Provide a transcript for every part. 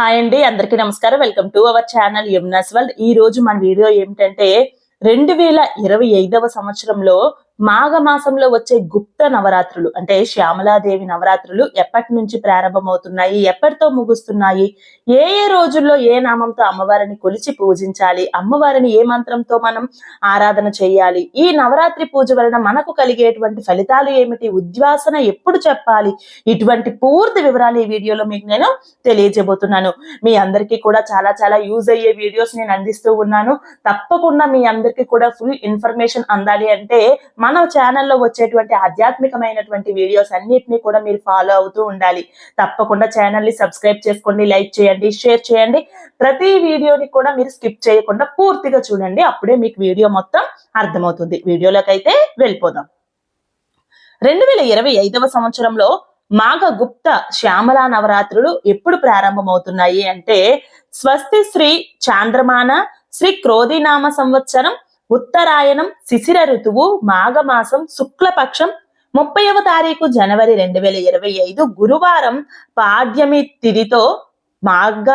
Hi అండి, అందరికీ నమస్కారం. Welcome to our channel Yamuna's world. ఈ రోజు మన వీడియో ఏమిటంటే 2025వ సంవత్సరంలో మాఘ మాసంలో వచ్చే గుప్త నవరాత్రులు అంటే శ్యామలాదేవి నవరాత్రులు ఎప్పటి నుంచి ప్రారంభమవుతున్నాయి, ఎప్పటితో ముగుస్తున్నాయి, ఏ ఏ రోజుల్లో ఏ నామంతో అమ్మవారిని కొలిచి పూజించాలి, అమ్మవారిని ఏ మంత్రంతో మనం ఆరాధన చేయాలి, ఈ నవరాత్రి పూజ వలన మనకు కలిగేటువంటి ఫలితాలు ఏమిటి, ఉద్వాసన ఎప్పుడు చెప్పాలి, ఇటువంటి పూర్తి వివరాలు ఈ వీడియోలో మీకు నేను తెలియజేయబోతున్నాను. మీ అందరికీ కూడా చాలా చాలా యూజ్ అయ్యే వీడియోస్ నేను అందిస్తూ ఉన్నాను. తప్పకుండా మీ అందరికీ కూడా ఫుల్ ఇన్ఫర్మేషన్ అందాలి అంటే మన ఛానల్లో వచ్చేటువంటి ఆధ్యాత్మికమైనటువంటి వీడియోస్ అన్నిటినీ కూడా మీరు ఫాలో అవుతూ ఉండాలి. తప్పకుండా ఛానల్ ని సబ్స్క్రైబ్ చేసుకోండి, లైక్ చేయండి, షేర్ చేయండి. ప్రతి వీడియోని కూడా మీరు స్కిప్ చేయకుండా పూర్తిగా చూడండి, అప్పుడే మీకు వీడియో మొత్తం అర్థమవుతుంది. వీడియోలోకి అయితే వెళ్ళిపోదాం. 2025వ సంవత్సరంలో మాఘ గుప్త శ్యామలా నవరాత్రులు ఎప్పుడు ప్రారంభమవుతున్నాయి అంటే స్వస్తి శ్రీ చాంద్రమాన శ్రీ క్రోధినామ సంవత్సరం ఉత్తరాయణం శిశిర ఋతువు మాఘమాసం శుక్లపక్షం 30వ తారీఖు జనవరి 2025 గురువారం పాడ్యమి తిథితో మాఘ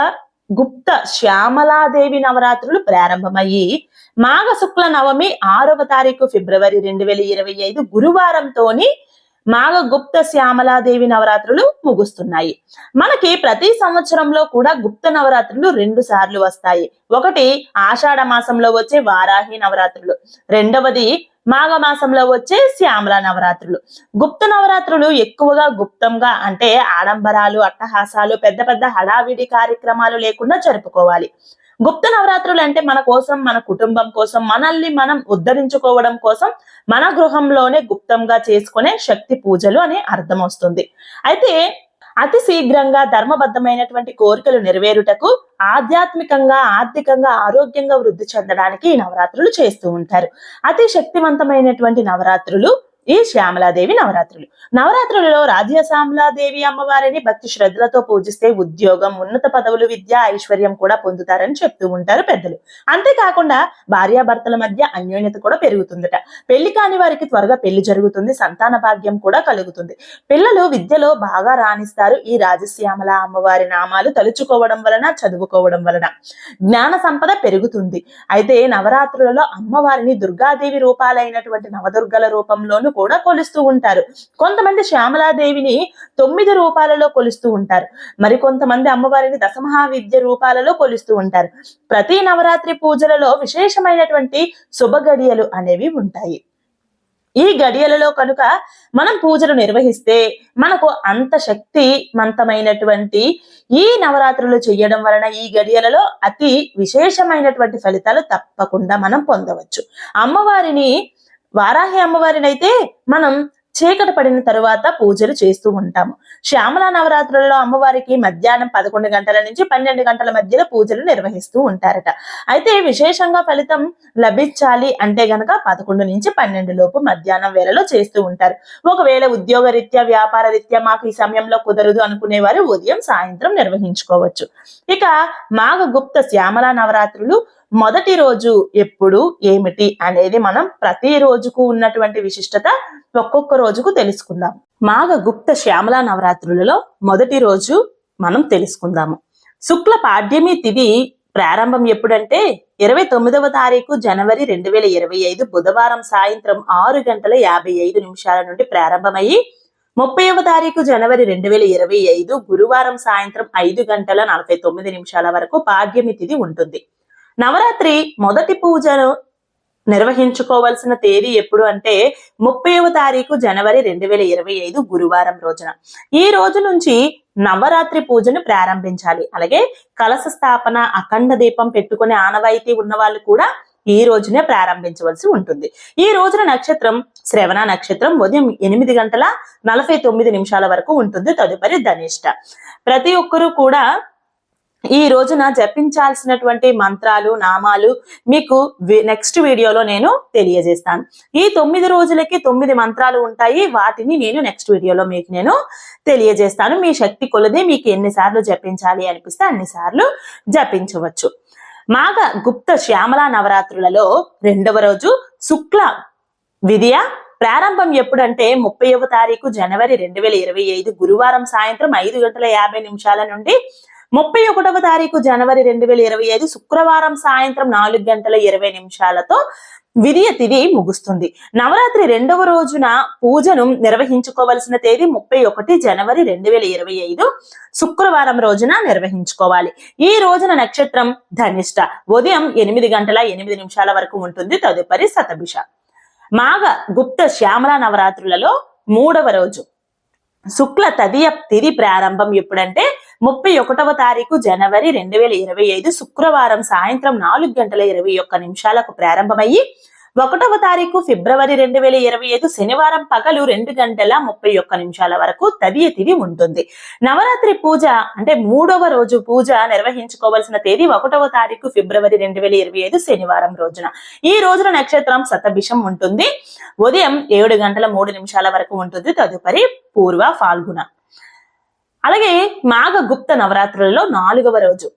గుప్త శ్యామలాదేవి నవరాత్రులు ప్రారంభమయ్యి మాఘ శుక్ల నవమి 6వ తారీఖు ఫిబ్రవరి 2025 గురువారంతోని మాఘ గుప్త శ్యామలాదేవి నవరాత్రులు ముగుస్తున్నాయి. మనకి ప్రతి సంవత్సరంలో కూడా గుప్త నవరాత్రులు 2 సార్లు వస్తాయి. ఒకటి ఆషాఢ మాసంలో వచ్చే వారాహి నవరాత్రులు, రెండవది మాఘ మాసంలో వచ్చే శ్యామల నవరాత్రులు. గుప్త నవరాత్రులు ఎక్కువగా గుప్తంగా అంటే ఆడంబరాలు, అట్టహాసాలు, పెద్ద పెద్ద హడావిడి కార్యక్రమాలు లేకుండా జరుపుకోవాలి. గుప్త నవరాత్రులు అంటే మన కోసం, మన కుటుంబం కోసం, మనల్ని మనం ఉద్ధరించుకోవడం కోసం మన గృహంలోనే గుప్తంగా చేసుకునే శక్తి పూజలు అనే అర్థం వస్తుంది. అయితే అతి శీఘ్రంగా ధర్మబద్ధమైనటువంటి కోరికలు నెరవేరుటకు ఆధ్యాత్మికంగా, ఆర్థికంగా, ఆరోగ్యంగా వృద్ధి చెందడానికి ఈ నవరాత్రులు చేస్తూ ఉంటారు. అతి శక్తివంతమైనటువంటి నవరాత్రులు ఈ శ్యామలాదేవి నవరాత్రులు. నవరాత్రులలో రాజ్య శ్యామలాదేవి అమ్మవారిని భక్తి శ్రద్ధలతో పూజిస్తే ఉద్యోగం, ఉన్నత పదవులు, విద్య, ఐశ్వర్యం కూడా పొందుతారని చెప్తూ ఉంటారు పెద్దలు. అంతేకాకుండా భార్యాభర్తల మధ్య అన్యోన్యత కూడా పెరుగుతుందట. పెళ్లి కాని వారికి త్వరగా పెళ్లి జరుగుతుంది, సంతాన భాగ్యం కూడా కలుగుతుంది. పిల్లలు విద్యలో బాగా రాణిస్తారు ఈ రాజశ్యామల అమ్మవారి నామాలు తలుచుకోవడం వలన, చదువుకోవడం వలన. జ్ఞాన సంపద పెరుగుతుంది. అయితే నవరాత్రులలో అమ్మవారిని దుర్గాదేవి రూపాలైనటువంటి నవదుర్గల రూపంలోను కూడా కొలుస్తూ ఉంటారు. కొంతమంది శ్యామలాదేవిని 9 రూపాలలో కొలుస్తూ ఉంటారు. మరి కొంతమంది అమ్మవారిని దశమహావిద్య రూపాలలో కొలుస్తూ ఉంటారు. ప్రతి నవరాత్రి పూజలలో విశేషమైనటువంటి శుభ గడియలు అనేవి ఉంటాయి. ఈ గడియలలో కనుక మనం పూజలు నిర్వహిస్తే మనకు అంత శక్తివంతమైనటువంటి ఈ నవరాత్రులు చేయడం వలన ఈ గడియలలో అతి విశేషమైనటువంటి ఫలితాలు తప్పకుండా మనం పొందవచ్చు. అమ్మవారిని, వారాహి అమ్మవారిని అయితే మనం చీకటి పడిన తరువాత పూజలు చేస్తూ ఉంటాము. శ్యామలా నవరాత్రులలో అమ్మవారికి మధ్యాహ్నం 11 గంటల నుంచి 12 గంటల మధ్యలో పూజలు నిర్వహిస్తూ ఉంటారట. అయితే విశేషంగా ఫలితం లభించాలి అంటే గనక 11 నుంచి 12 లోపు మధ్యాహ్నం వేళలో చేస్తూ ఉంటారు. ఒకవేళ ఉద్యోగ రీత్యా, వ్యాపార రీత్యా మాకు ఈ సమయంలో కుదరదు అనుకునేవారు ఉదయం, సాయంత్రం నిర్వహించుకోవచ్చు. ఇక మాఘ గుప్త శ్యామలా నవరాత్రులు మొదటి రోజు ఎప్పుడు, ఏమిటి అనేది మనం ప్రతి రోజుకు ఉన్నటువంటి విశిష్టత ఒక్కొక్క రోజుకు తెలుసుకుందాం. మాఘ గుప్త శ్యామలా నవరాత్రులలో మొదటి రోజు మనం తెలుసుకుందాము. శుక్ల పాడ్యమి తిథి ప్రారంభం ఎప్పుడంటే 29వ తారీఖు జనవరి 2025 బుధవారం సాయంత్రం 6:55 నుండి ప్రారంభమయ్యి 30వ తారీఖు జనవరి 2025 గురువారం సాయంత్రం 5:49 వరకు పాడ్యమి తిథి ఉంటుంది. నవరాత్రి మొదటి పూజను నిర్వహించుకోవాల్సిన తేదీ ఎప్పుడు అంటే 30వ తారీఖు జనవరి 2025 గురువారం రోజున. ఈ రోజు నుంచి నవరాత్రి పూజను ప్రారంభించాలి. అలాగే కలశ స్థాపన, అఖండ దీపం పెట్టుకునే ఆనవాయితీ ఉన్న వాళ్ళు కూడా ఈ రోజునే ప్రారంభించవలసి ఉంటుంది. ఈ రోజున నక్షత్రం శ్రవణ నక్షత్రం ఉదయం 8:49 వరకు ఉంటుంది. తదుపరి ధనిష్ట. ప్రతి ఒక్కరూ కూడా ఈ రోజున జపించాల్సినటువంటి మంత్రాలు, నామాలు మీకు నెక్స్ట్ వీడియోలో నేను తెలియజేస్తాను. ఈ 9 రోజులకి 9 మంత్రాలు ఉంటాయి. వాటిని నేను నెక్స్ట్ వీడియోలో మీకు నేను తెలియజేస్తాను. మీ శక్తి కొలది మీకు ఎన్నిసార్లు జపించాలి అనిపిస్తే అన్నిసార్లు జపించవచ్చు. మాఘ గుప్త శ్యామలా నవరాత్రులలో 2వ రోజు శుక్ల విద్య ప్రారంభం ఎప్పుడంటే 30వ తారీఖు జనవరి 2025 గురువారం సాయంత్రం 5:50 నుండి 31వ తారీఖు జనవరి 2025 శుక్రవారం సాయంత్రం 4:20 విధియ తిథి ముగుస్తుంది. నవరాత్రి 2వ రోజున పూజను నిర్వహించుకోవలసిన తేదీ 31 జనవరి 2025 శుక్రవారం రోజున నిర్వహించుకోవాలి. ఈ రోజున నక్షత్రం ధనిష్ట ఉదయం 8:08 వరకు ఉంటుంది. తదుపరి శతభిష. మాఘ గుప్త శ్యామల నవరాత్రులలో 3వ రోజు శుక్ల తదియ తిథి ప్రారంభం ఎప్పుడంటే 31వ తారీఖు జనవరి 2025 శుక్రవారం సాయంత్రం 4:21 ప్రారంభమయ్యి 1వ తారీఖు ఫిబ్రవరి 2025 శనివారం పగలు 2:31 వరకు తదియ తిథి ఉంటుంది. నవరాత్రి పూజ అంటే 3వ రోజు పూజ నిర్వహించుకోవాల్సిన తేదీ 1వ తారీఖు ఫిబ్రవరి 2025 శనివారం రోజున. ఈ రోజున నక్షత్రం శతభిషం ఉంటుంది. ఉదయం 7:03 వరకు ఉంటుంది. తదుపరి పూర్వ ఫాల్గుణ. అలాగే మాఘ గుప్త నవరాత్రులలో 4వ రోజు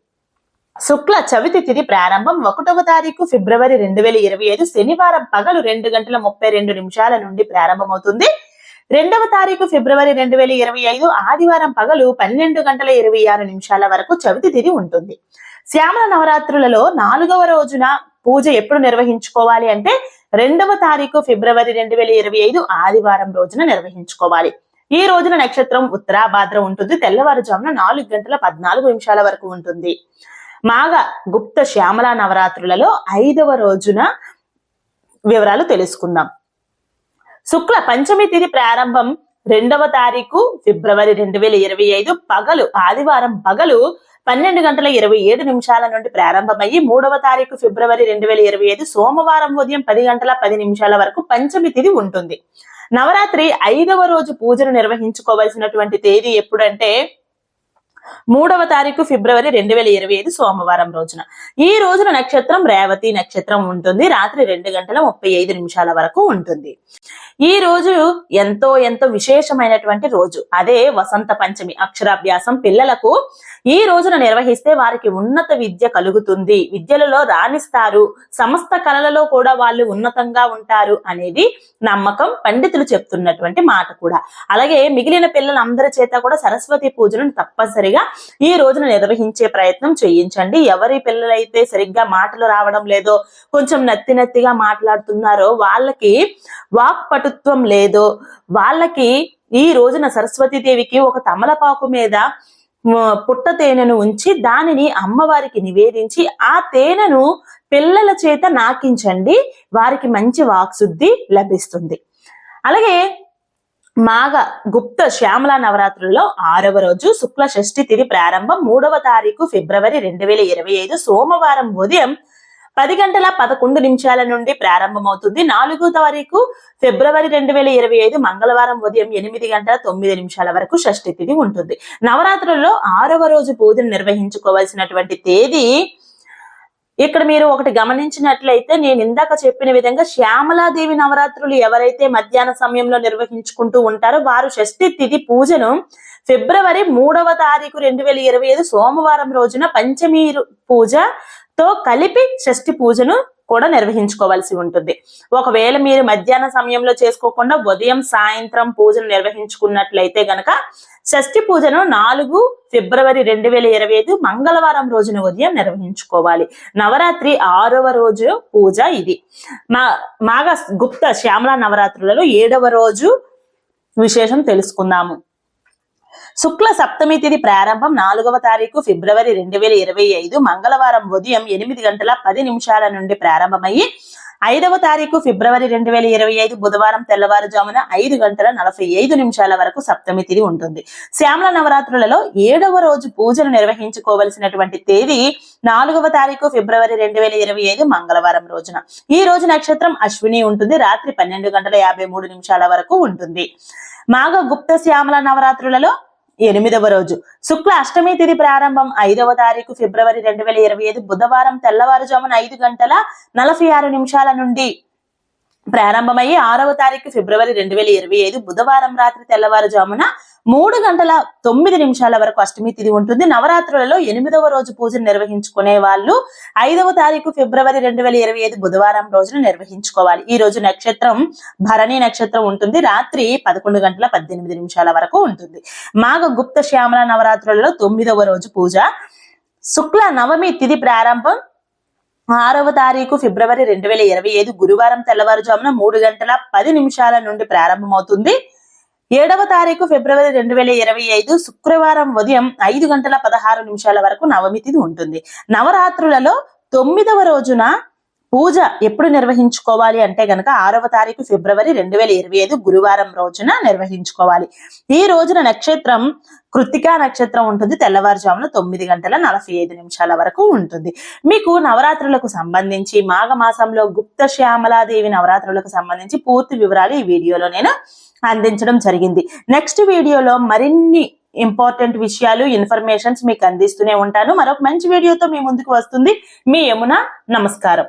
శుక్ల చవితి తిథి ప్రారంభం 1వ తారీఖు ఫిబ్రవరి 2025 శనివారం పగలు 2:32 నుండి ప్రారంభమవుతుంది. 2వ తారీఖు ఫిబ్రవరి 2025 ఆదివారం పగలు 12:26 వరకు చవితి తిథి ఉంటుంది. శ్యామల నవరాత్రులలో 4వ రోజున పూజ ఎప్పుడు నిర్వహించుకోవాలి అంటే 2వ తారీఖు ఫిబ్రవరి 2025 ఆదివారం రోజున నిర్వహించుకోవాలి. ఈ రోజున నక్షత్రం ఉత్తరాభాద్ర ఉంటుంది. తెల్లవారుజామున 4:14 వరకు ఉంటుంది. మాఘ గుప్త శ్యామల నవరాత్రులలో 5వ రోజున వివరాలు తెలుసుకుందాం. శుక్ల పంచమి తిథి ప్రారంభం 2వ తారీఖు ఫిబ్రవరి 2025 పగలు ఆదివారం పగలు 12:27 నుండి ప్రారంభమయ్యి 3వ తారీఖు ఫిబ్రవరి 2025 సోమవారం ఉదయం 10:10 వరకు పంచమి తిథి ఉంటుంది. నవరాత్రి 5వ రోజు పూజను నిర్వహించుకోవాల్సినటువంటి తేదీ ఎప్పుడంటే 3వ తారీఖు ఫిబ్రవరి 2025 సోమవారం రోజున. ఈ రోజున నక్షత్రం రేవతి నక్షత్రం ఉంటుంది. రాత్రి 2:35 వరకు ఉంటుంది. ఈ రోజు ఎంతో విశేషమైనటువంటి రోజు. అదే వసంత పంచమి. అక్షరాభ్యాసం పిల్లలకు ఈ రోజున నిర్వహిస్తే వారికి ఉన్నత విద్య కలుగుతుంది. విద్యలలో రాణిస్తారు. సమస్త కళలలో కూడా వాళ్ళు ఉన్నతంగా ఉంటారు అనేది నమ్మకం. పండితులు చెప్తున్నటువంటి మాట కూడా. అలాగే మిగిలిన పిల్లలందరి చేత కూడా సరస్వతి పూజను తప్పనిసరిగా ఈ రోజున నిర్వహించే ప్రయత్నం చేయించండి. ఎవరి పిల్లలైతే సరిగ్గా మాటలు రావడం లేదో, కొంచెం నత్తిగా మాట్లాడుతున్నారో, వాళ్ళకి వాక్పటుత్వం లేదో, వాళ్ళకి ఈ రోజున సరస్వతీదేవికి ఒక తమలపాకు మీద పుట్ట తేనెను ఉంచి దానిని అమ్మవారికి నివేదించి ఆ తేనెను పిల్లల చేత నాకించండి. వారికి మంచి వాక్శుద్ధి లభిస్తుంది. అలాగే మాఘ గుప్త శ్యామల నవరాత్రులలో 6వ రోజు శుక్ల షష్ఠి తిథి ప్రారంభం 3వ తారీఖు ఫిబ్రవరి 2025 సోమవారం ఉదయం 10:11 నుండి ప్రారంభమవుతుంది. 4వ తారీఖు ఫిబ్రవరి 2025 మంగళవారం ఉదయం 8:09 వరకు షష్ఠి తిథి ఉంటుంది. నవరాత్రుల్లో 6వ రోజు పూజను నిర్వహించుకోవాల్సినటువంటి తేదీ ఇక్కడ మీరు ఒకటి గమనించినట్లయితే నేను ఇందాక చెప్పిన విధంగా శ్యామలాదేవి నవరాత్రులు ఎవరైతే మధ్యాహ్న సమయంలో నిర్వహించుకుంటూ ఉంటారో వారు షష్ఠి తిథి పూజను ఫిబ్రవరి 3వ తారీఖు 2025 సోమవారం రోజున పంచమి పూజతో కలిపి షష్ఠి పూజను కూడా నిర్వహించుకోవాల్సి ఉంటుంది. ఒకవేళ మీరు మధ్యాహ్న సమయంలో చేసుకోకుండా ఉదయం సాయంత్రం పూజను నిర్వహించుకున్నట్లయితే గనక షష్ఠి పూజను 4 ఫిబ్రవరి 2025 మంగళవారం రోజున ఉదయం నిర్వహించుకోవాలి. నవరాత్రి 6వ రోజు పూజ ఇది. మాఘ గుప్త శ్యామల నవరాత్రులలో 7వ రోజు విశేషం తెలుసుకుందాము. శుక్ల సప్తమి తిథి ప్రారంభం 4వ తారీఖు ఫిబ్రవరి 2025 మంగళవారం ఉదయం 8:10 నుండి ప్రారంభమయ్యి 5వ తారీఖు ఫిబ్రవరి 2025 బుధవారం తెల్లవారుజామున 5:45 వరకు సప్తమి తిథి ఉంటుంది. శ్యామల నవరాత్రులలో 7వ రోజు పూజను నిర్వహించుకోవలసినటువంటి తేదీ 4వ తారీఖు ఫిబ్రవరి 2025 మంగళవారం రోజున. ఈ రోజు నక్షత్రం అశ్విని ఉంటుంది. రాత్రి 12:53 వరకు ఉంటుంది. మాఘ గుప్త శ్యామల నవరాత్రులలో 8వ రోజు శుక్ల అష్టమి తిథి ప్రారంభం 5వ తారీఖు ఫిబ్రవరి 2025 బుధవారం తెల్లవారుజామున 5:46 నుండి ప్రారంభమయ్యి 6వ తారీఖు ఫిబ్రవరి 2025 బుధవారం రాత్రి తెల్లవారుజామున 3 గంటల 9 నిమిషాల వరకు అష్టమి తిథి ఉంటుంది. నవరాత్రులలో 8వ రోజు పూజను నిర్వహించుకునే వాళ్ళు 5వ తారీఖు ఫిబ్రవరి 2025 బుధవారం రోజున నిర్వహించుకోవాలి. ఈ రోజు నక్షత్రం భరణి నక్షత్రం ఉంటుంది. రాత్రి 11 గంటల 18 నిమిషాల వరకు ఉంటుంది. మాఘ గుప్త శ్యామల నవరాత్రులలో 9వ రోజు పూజ. శుక్ల నవమి తిథి ప్రారంభం 6వ తారీఖు ఫిబ్రవరి 2025 గురువారం తెల్లవారుజామున 3 గంటల 10 నిమిషాల నుండి ప్రారంభమవుతుంది. 7వ తారీఖు ఫిబ్రవరి 2025 శుక్రవారం ఉదయం 5 గంటల 16 నిమిషాల వరకు నవమి తిథి ఉంటుంది. నవరాత్రులలో 9వ రోజున పూజ ఎప్పుడు నిర్వహించుకోవాలి అంటే గనక 6వ తారీఖు ఫిబ్రవరి 2025 గురువారం రోజున నిర్వహించుకోవాలి. ఈ రోజున నక్షత్రం కృత్తికా నక్షత్రం ఉంటుంది. తెల్లవారుజామున 9 గంటల 45 నిమిషాల వరకు ఉంటుంది. మీకు నవరాత్రులకు సంబంధించి మాఘమాసంలో గుప్త శ్యామలాదేవి నవరాత్రులకు సంబంధించి పూర్తి వివరాలు ఈ వీడియోలో నేను అందించడం జరిగింది. నెక్స్ట్ వీడియోలో మరిన్ని ఇంపార్టెంట్ విషయాలు ఇన్ఫర్మేషన్స్ మీకు అందిస్తూనే ఉంటాను. మరొక మంచి వీడియోతో మీ ముందుకు వస్తుంది మీ యమున. నమస్కారం.